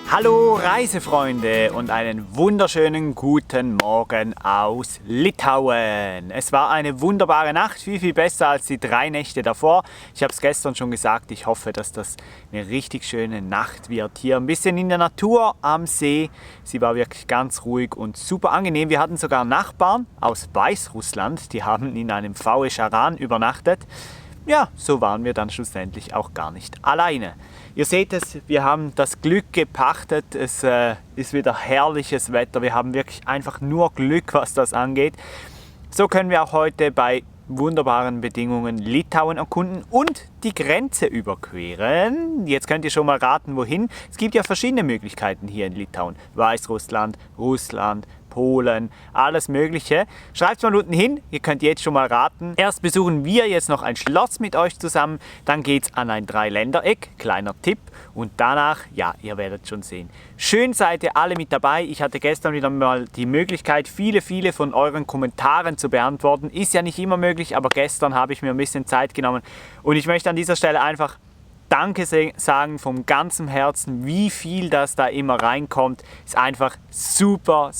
Hallo Reisefreunde und einen wunderschönen guten Morgen aus Litauen. Es war eine wunderbare Nacht, viel besser als die 3 Nächte davor. Ich habe es gestern schon gesagt, ich hoffe, dass das eine richtig schöne Nacht wird. Hier ein bisschen in der Natur am See. Sie war wirklich ganz ruhig und super angenehm. Wir hatten sogar Nachbarn aus Weißrussland, die haben in einem VW Charan übernachtet. Ja, so waren wir dann schlussendlich auch gar nicht alleine. Ihr seht es, wir haben das Glück gepachtet, es ist wieder herrliches Wetter, wir haben wirklich einfach nur Glück, was das angeht. So können wir auch heute bei wunderbaren Bedingungen Litauen erkunden und die Grenze überqueren. Jetzt könnt ihr schon mal raten, wohin. Es gibt ja verschiedene Möglichkeiten hier in Litauen. Weißrussland, Russland, Polen, alles Mögliche. Schreibt es mal unten hin, ihr könnt jetzt schon mal raten. Erst besuchen wir jetzt noch ein Schloss mit euch zusammen, dann geht es an ein Dreiländereck, kleiner Tipp. Und danach, ja, ihr werdet schon sehen. Schön seid ihr alle mit dabei. Ich hatte gestern wieder mal die Möglichkeit, viele von euren Kommentaren zu beantworten. Ist ja nicht immer möglich, aber gestern habe ich mir ein bisschen Zeit genommen. Und ich möchte an dieser Stelle einfach Danke sagen vom ganzen Herzen, wie viel das da immer reinkommt. Ist einfach super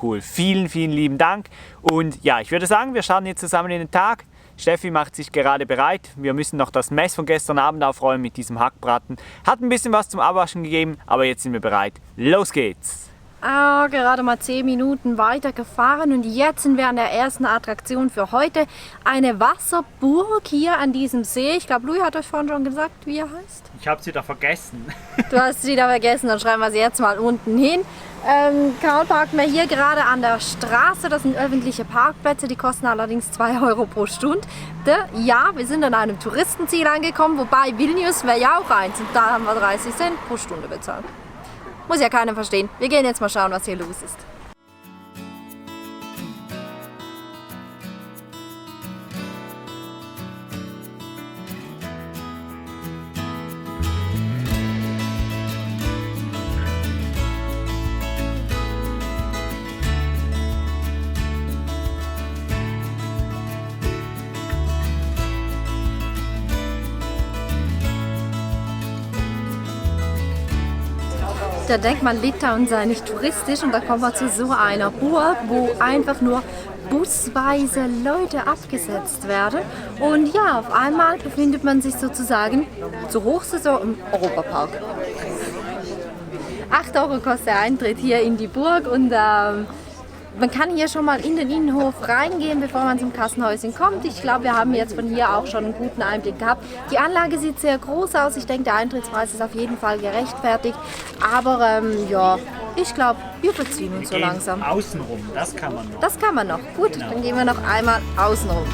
cool. Vielen lieben Dank. Und ja, ich würde sagen, wir starten jetzt zusammen in den Tag. Steffi macht sich gerade bereit. Wir müssen noch das Mess von gestern Abend aufräumen mit diesem Hackbraten. Hat ein bisschen was zum Abwaschen gegeben, aber jetzt sind wir bereit. Los geht's! Gerade mal 10 Minuten weiter gefahren und jetzt sind wir an der ersten Attraktion für heute. Eine Wasserburg hier an diesem See. Ich glaube, Louis hat euch vorhin schon gesagt, wie er heißt. Ich habe sie da vergessen. Du hast sie da vergessen, dann schreiben wir sie jetzt mal unten hin. Karl parken wir hier gerade an der Straße. Das sind öffentliche Parkplätze, die kosten allerdings 2 Euro pro Stunde. Ja, wir sind an einem Touristenziel angekommen, wobei Vilnius wäre ja auch eins und da haben wir 30 Cent pro Stunde bezahlt. Muss ja keiner verstehen. Wir gehen jetzt mal schauen, was hier los ist. Da denkt man, Litauen sei nicht touristisch und da kommen wir zu so einer Burg, wo einfach nur busweise Leute abgesetzt werden. Und ja, auf einmal befindet man sich sozusagen zur Hochsaison im Europapark. 8 Euro kostet der Eintritt hier in die Burg und man kann hier schon mal in den Innenhof reingehen, bevor man zum Kassenhäuschen kommt. Ich glaube, wir haben jetzt von hier auch schon einen guten Einblick gehabt. Die Anlage sieht sehr groß aus. Ich denke, der Eintrittspreis ist auf jeden Fall gerechtfertigt. Aber ja, ich glaube, wir verziehen uns so langsam. Außenrum, das kann man noch. Das kann man noch. Gut, genau. Dann gehen wir noch einmal außenrum.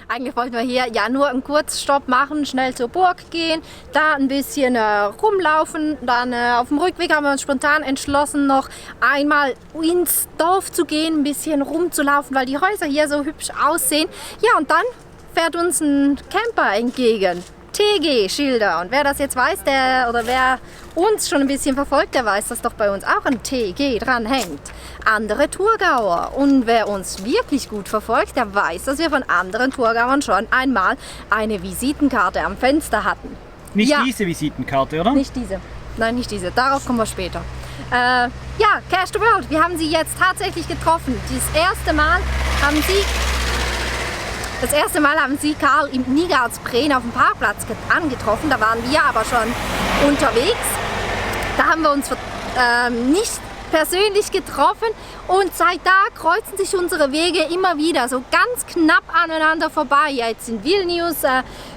Eigentlich wollten wir hier ja nur einen Kurzstopp machen, schnell zur Burg gehen, da ein bisschen rumlaufen. Dann auf dem Rückweg haben wir uns spontan entschlossen, noch einmal ins Dorf zu gehen, ein bisschen rumzulaufen, weil die Häuser hier so hübsch aussehen. Ja, und dann fährt uns ein Camper entgegen. TG-Schilder. Und wer das jetzt weiß, wer uns schon ein bisschen verfolgt, der weiß, dass doch bei uns auch ein TG dran hängt. Andere Thurgauer. Und wer uns wirklich gut verfolgt, der weiß, dass wir von anderen Thurgauern schon einmal eine Visitenkarte am Fenster hatten. Nicht diese Visitenkarte, oder? Nicht diese. Nein, nicht diese. Darauf kommen wir später. Ja, Cash the World. Wir haben sie jetzt tatsächlich getroffen. Das erste Mal haben sie Karl im Nigardsbreen auf dem Parkplatz angetroffen. Da waren wir aber schon unterwegs. Da haben wir uns nicht persönlich getroffen und seit da kreuzen sich unsere Wege immer wieder so ganz knapp aneinander vorbei. Jetzt in Vilnius,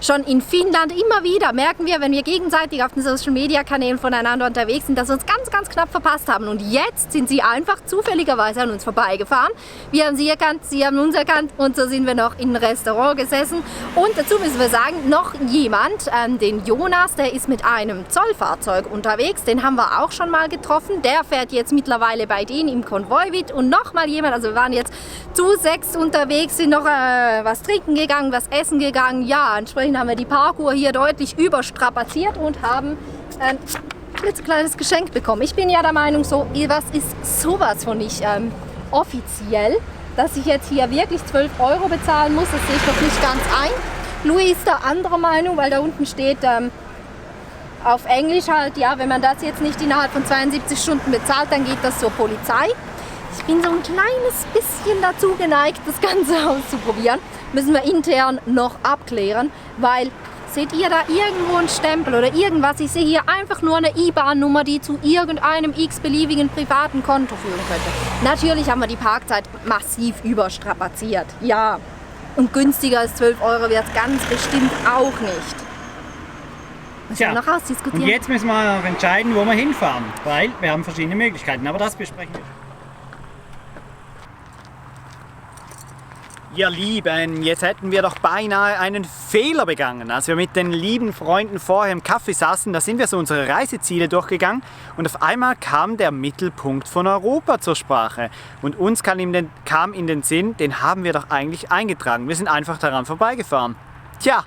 schon in Finnland, immer wieder merken wir, wenn wir gegenseitig auf den Social Media Kanälen voneinander unterwegs sind, dass wir uns ganz knapp verpasst haben. Und jetzt sind sie einfach zufälligerweise an uns vorbeigefahren. Wir haben sie erkannt, sie haben uns erkannt und so sind wir noch in einem Restaurant gesessen. Und dazu müssen wir sagen, noch jemand, den Jonas, der ist mit einem Zollfahrzeug unterwegs, den haben wir auch schon mal getroffen. Der fährt jetzt mit mittlerweile bei denen im Konvoi mit und nochmal jemand, also wir waren jetzt zu 6 unterwegs, sind noch was trinken gegangen, was essen gegangen. Ja, entsprechend haben wir die Parkuhr hier deutlich überstrapaziert und haben ein klitzekleines Geschenk bekommen. Ich bin ja der Meinung, so was ist sowas von nicht offiziell, dass ich jetzt hier wirklich 12 € bezahlen muss. Das sehe ich doch nicht ganz ein. Louis ist der anderer Meinung, weil da unten steht auf Englisch halt, ja, wenn man das jetzt nicht innerhalb von 72 Stunden bezahlt, dann geht das zur Polizei. Ich bin so ein kleines bisschen dazu geneigt, das Ganze auszuprobieren. Müssen wir intern noch abklären, weil seht ihr da irgendwo einen Stempel oder irgendwas? Ich sehe hier einfach nur eine IBAN-Nummer, die zu irgendeinem x-beliebigen privaten Konto führen könnte. Natürlich haben wir die Parkzeit massiv überstrapaziert, ja. Und günstiger als 12 € wird es ganz bestimmt auch nicht. Müssen wir noch ausdiskutieren. Und jetzt müssen wir noch entscheiden, wo wir hinfahren, weil wir haben verschiedene Möglichkeiten, aber das besprechen wir. Ihr Lieben, jetzt hätten wir doch beinahe einen Fehler begangen. Als wir mit den lieben Freunden vorher im Café saßen, da sind wir so unsere Reiseziele durchgegangen und auf einmal kam der Mittelpunkt von Europa zur Sprache. Und uns kam in den Sinn, den haben wir doch eigentlich eingetragen. Wir sind einfach daran vorbeigefahren. Tja,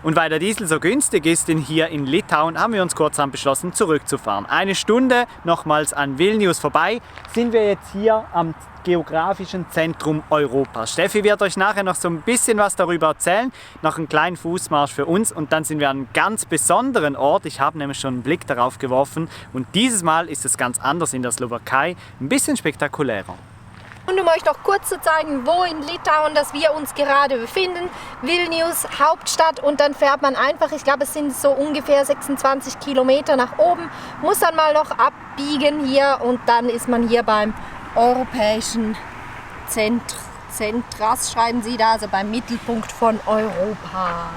und weil der Diesel so günstig ist hier in Litauen, haben wir uns kurzerhand beschlossen, zurückzufahren. Eine Stunde nochmals an Vilnius vorbei, sind wir jetzt hier am geografischen Zentrum Europas. Steffi wird euch nachher noch so ein bisschen was darüber erzählen, noch einen kleinen Fußmarsch für uns und dann sind wir an einem ganz besonderen Ort. Ich habe nämlich schon einen Blick darauf geworfen und dieses Mal ist es ganz anders in der Slowakei, ein bisschen spektakulärer. Und um euch noch kurz zu zeigen, wo in Litauen dass wir uns gerade befinden. Vilnius, Hauptstadt, und dann fährt man einfach, ich glaube es sind so ungefähr 26 Kilometer nach oben, muss dann mal noch abbiegen hier und dann ist man hier beim europäischen Zentras, schreiben sie da, also beim Mittelpunkt von Europa.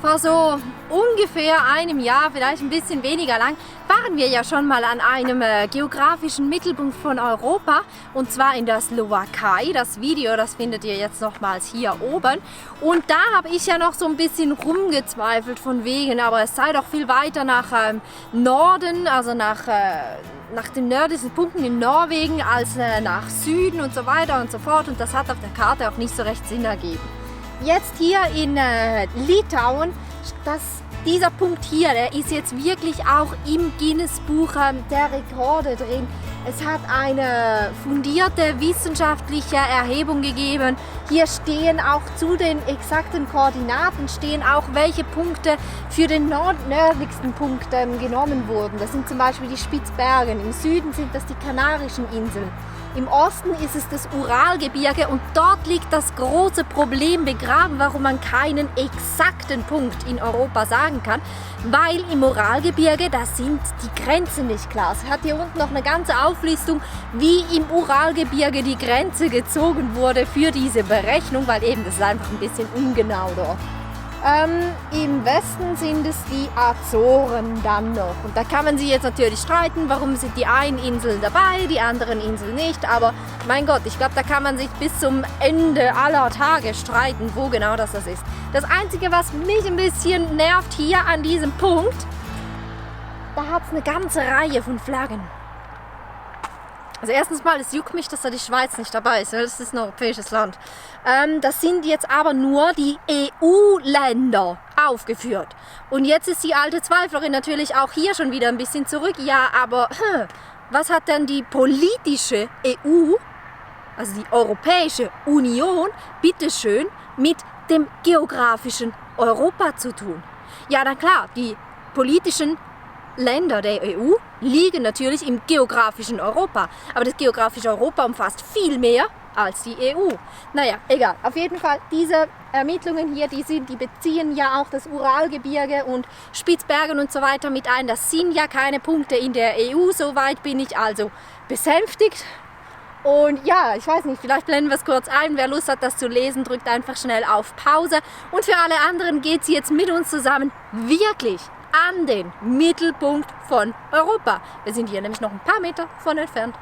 Vor so ungefähr einem Jahr, vielleicht ein bisschen weniger lang, waren wir ja schon mal an einem geografischen Mittelpunkt von Europa, und zwar in der Slowakei. Das Video, das findet ihr jetzt nochmals hier oben. Und da habe ich ja noch so ein bisschen rumgezweifelt von wegen, aber es sei doch viel weiter nach Norden, also nach den nördlichen Punkten in Norwegen als nach Süden und so weiter und so fort. Und das hat auf der Karte auch nicht so recht Sinn ergeben. Jetzt hier in Litauen, dieser Punkt hier, der ist jetzt wirklich auch im Guinness-Buch der Rekorde drin. Es hat eine fundierte wissenschaftliche Erhebung gegeben. Hier stehen auch zu den exakten Koordinaten, stehen auch welche Punkte für den nördlichsten Punkt genommen wurden. Das sind zum Beispiel die Spitzbergen, im Süden sind das die Kanarischen Inseln. Im Osten ist es das Uralgebirge und dort liegt das große Problem begraben, warum man keinen exakten Punkt in Europa sagen kann, weil im Uralgebirge, da sind die Grenzen nicht klar. Es hat hier unten noch eine ganze Auflistung, wie im Uralgebirge die Grenze gezogen wurde für diese Berechnung, weil eben das ist einfach ein bisschen ungenau dort. Im Westen sind es die Azoren dann noch. Und da kann man sich jetzt natürlich streiten, warum sind die einen Inseln dabei, die anderen Inseln nicht. Aber mein Gott, ich glaube, da kann man sich bis zum Ende aller Tage streiten, wo genau das ist. Das Einzige, was mich ein bisschen nervt hier an diesem Punkt, da hat es eine ganze Reihe von Flaggen. Also erstens mal, es juckt mich, dass da die Schweiz nicht dabei ist, weil das ist ein europäisches Land. Das sind jetzt aber nur die EU-Länder aufgeführt. Und jetzt ist die alte Zweiflerin natürlich auch hier schon wieder ein bisschen zurück. Ja, aber was hat denn die politische EU, also die Europäische Union, bitteschön, mit dem geografischen Europa zu tun? Ja, na klar, die politischen Länder der EU liegen natürlich im geografischen Europa. Aber das geografische Europa umfasst viel mehr als die EU. Naja, egal. Auf jeden Fall, diese Ermittlungen hier, die beziehen ja auch das Uralgebirge und Spitzbergen und so weiter mit ein. Das sind ja keine Punkte in der EU. Soweit bin ich also besänftigt. Und ja, ich weiß nicht, vielleicht blenden wir es kurz ein. Wer Lust hat, das zu lesen, drückt einfach schnell auf Pause. Und für alle anderen geht sie jetzt mit uns zusammen wirklich an den Mittelpunkt von Europa. Wir sind hier nämlich noch ein paar Meter von entfernt.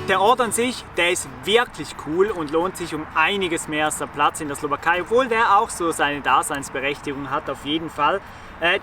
Der Ort an sich, der ist wirklich cool und lohnt sich um einiges mehr als der Platz in der Slowakei, obwohl der auch so seine Daseinsberechtigung hat, auf jeden Fall.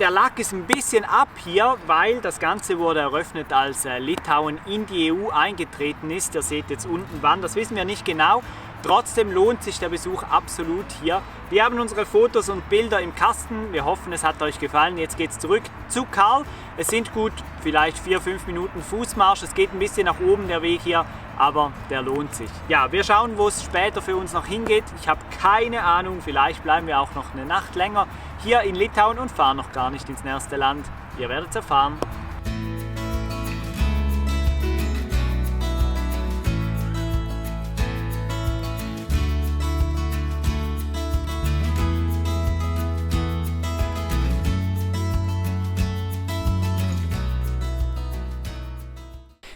Der Lack ist ein bisschen ab hier, weil das Ganze wurde eröffnet, als Litauen in die EU eingetreten ist. Ihr seht jetzt unten wann, das wissen wir nicht genau. Trotzdem lohnt sich der Besuch absolut hier. Wir haben unsere Fotos und Bilder im Kasten. Wir hoffen, es hat euch gefallen. Jetzt geht es zurück zu Karl. Es sind gut vielleicht 4-5 Minuten Fußmarsch. Es geht ein bisschen nach oben der Weg hier, aber der lohnt sich. Ja, wir schauen, wo es später für uns noch hingeht. Ich habe keine Ahnung, vielleicht bleiben wir auch noch eine Nacht länger hier in Litauen und fahren noch gar nicht ins nächste Land. Ihr werdet es erfahren.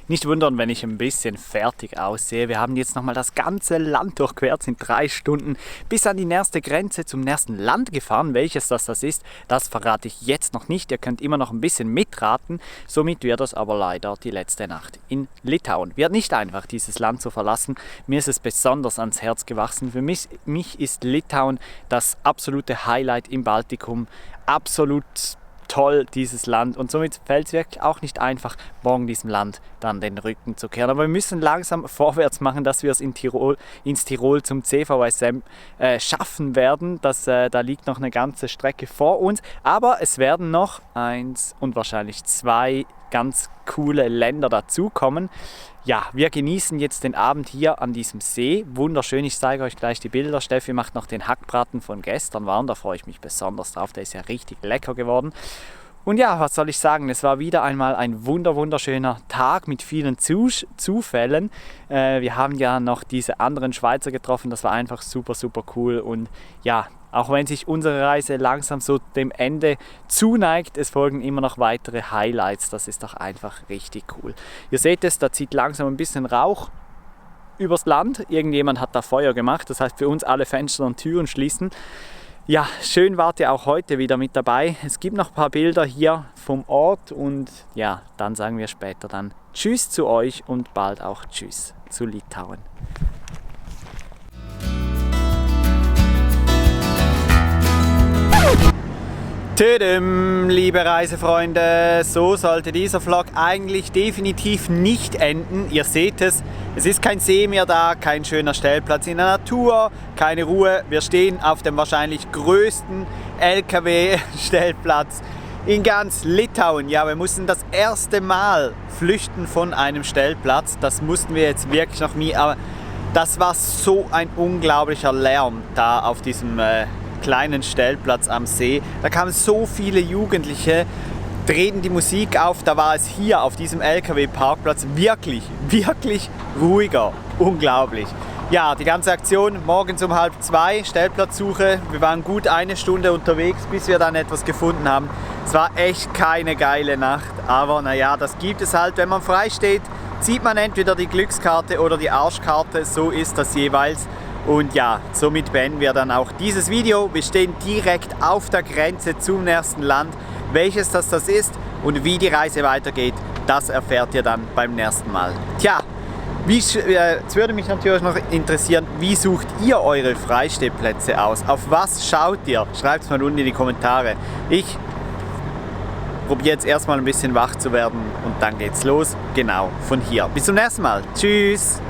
Nicht wundern, wenn ich ein bisschen fertig aussehe. Wir haben jetzt nochmal das ganze Land durchquert, sind 3 Stunden bis an die nächste Grenze zum nächsten Land gefahren. Welches das ist, das verrate ich jetzt noch nicht. Ihr könnt immer noch ein bisschen mitraten. Somit wird das aber leider die letzte Nacht in Litauen. Wird nicht einfach, dieses Land zu verlassen. Mir ist es besonders ans Herz gewachsen. Für mich ist Litauen das absolute Highlight im Baltikum. Absolut toll, dieses Land, und somit fällt es wirklich auch nicht einfach, morgen diesem Land dann den Rücken zu kehren. Aber wir müssen langsam vorwärts machen, dass wir es ins Tirol zum CVSM schaffen werden. Da liegt noch eine ganze Strecke vor uns, aber es werden noch 1 und wahrscheinlich 2 ganz coole Länder dazukommen. Ja, wir genießen jetzt den Abend hier an diesem See. Wunderschön, ich zeige euch gleich die Bilder. Steffi macht noch den Hackbraten von gestern warm, da freue ich mich besonders drauf, der ist ja richtig lecker geworden. Und ja, was soll ich sagen, es war wieder einmal ein wunderschöner Tag mit vielen Zufällen. Wir haben ja noch diese anderen Schweizer getroffen, das war einfach super cool. Und ja, auch wenn sich unsere Reise langsam so dem Ende zuneigt, es folgen immer noch weitere Highlights, das ist doch einfach richtig cool. Ihr seht es, da zieht langsam ein bisschen Rauch übers Land, irgendjemand hat da Feuer gemacht, das heißt für uns alle Fenster und Türen schließen. Ja, schön wart ihr auch heute wieder mit dabei. Es gibt noch ein paar Bilder hier vom Ort und ja, dann sagen wir später dann Tschüss zu euch und bald auch Tschüss zu Litauen. Tödem, liebe Reisefreunde, so sollte dieser Vlog eigentlich definitiv nicht enden. Ihr seht es, es ist kein See mehr da, kein schöner Stellplatz in der Natur, keine Ruhe. Wir stehen auf dem wahrscheinlich größten LKW-Stellplatz in ganz Litauen. Ja, wir mussten das erste Mal flüchten von einem Stellplatz. Das mussten wir jetzt wirklich noch nie, aber das war so ein unglaublicher Lärm da auf diesem kleinen Stellplatz am See. Da kamen so viele Jugendliche, drehten die Musik auf. Da war es hier auf diesem LKW-Parkplatz wirklich ruhiger. Unglaublich. Ja, die ganze Aktion morgens um 1:30, Stellplatzsuche. Wir waren gut 1 Stunde unterwegs, bis wir dann etwas gefunden haben. Es war echt keine geile Nacht, aber naja, das gibt es halt. Wenn man frei steht, zieht man entweder die Glückskarte oder die Arschkarte. So ist das jeweils. Und ja, somit beenden wir dann auch dieses Video. Wir stehen direkt auf der Grenze zum nächsten Land. Welches das ist und wie die Reise weitergeht, das erfährt ihr dann beim nächsten Mal. Tja, jetzt würde mich natürlich noch interessieren, wie sucht ihr eure Freistehplätze aus? Auf was schaut ihr? Schreibt es mal unten in die Kommentare. Ich probiere jetzt erstmal ein bisschen wach zu werden und dann geht's los. Genau, von hier. Bis zum nächsten Mal. Tschüss!